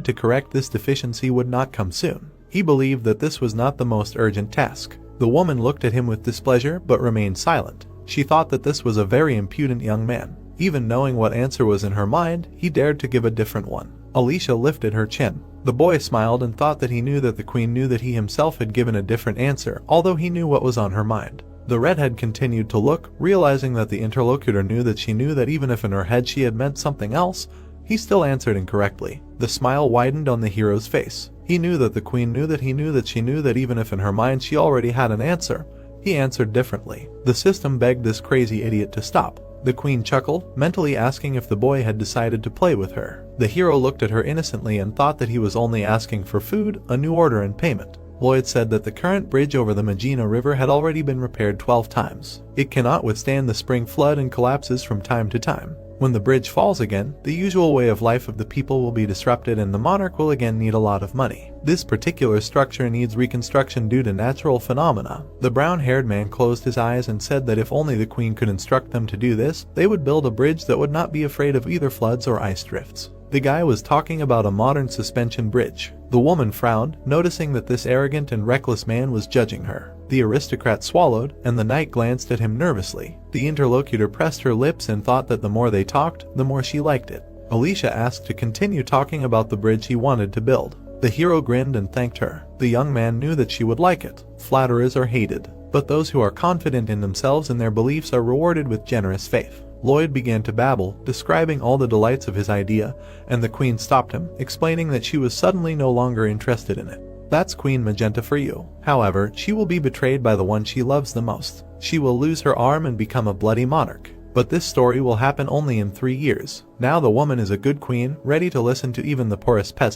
to correct this deficiency would not come soon. He believed that this was not the most urgent task. The woman looked at him with displeasure but remained silent. She thought that this was a very impudent young man. Even knowing what answer was in her mind, he dared to give a different one. Alicia lifted her chin. The boy smiled and thought that he knew that the queen knew that he himself had given a different answer, although he knew what was on her mind. The redhead continued to look, realizing that the interlocutor knew that she knew that even if in her head she had meant something else, he still answered incorrectly. The smile widened on the hero's face. He knew that the queen knew that he knew that she knew that even if in her mind she already had an answer, he answered differently. The system begged this crazy idiot to stop. The queen chuckled, mentally asking if the boy had decided to play with her. The hero looked at her innocently and thought that he was only asking for food, a new order and payment. Lloyd said that the current bridge over the Magina River had already been repaired 12 times. It cannot withstand the spring flood and collapses from time to time. When the bridge falls again, the usual way of life of the people will be disrupted and the monarch will again need a lot of money. This particular structure needs reconstruction due to natural phenomena. The brown-haired man closed his eyes and said that if only the queen could instruct them to do this, they would build a bridge that would not be afraid of either floods or ice drifts. The guy was talking about a modern suspension bridge. The woman frowned, noticing that this arrogant and reckless man was judging her. The aristocrat swallowed, and the knight glanced at him nervously. The interlocutor pressed her lips and thought that the more they talked, the more she liked it. Alicia asked to continue talking about the bridge he wanted to build. The hero grinned and thanked her. The young man knew that she would like it. Flatterers are hated, but those who are confident in themselves and their beliefs are rewarded with generous faith. Lloyd began to babble, describing all the delights of his idea, and the queen stopped him, explaining that she was suddenly no longer interested in it. That's Queen Magenta for you. However, she will be betrayed by the one she loves the most. She will lose her arm and become a bloody monarch. But this story will happen only in 3 years. Now the woman is a good queen, ready to listen to even the poorest peasant.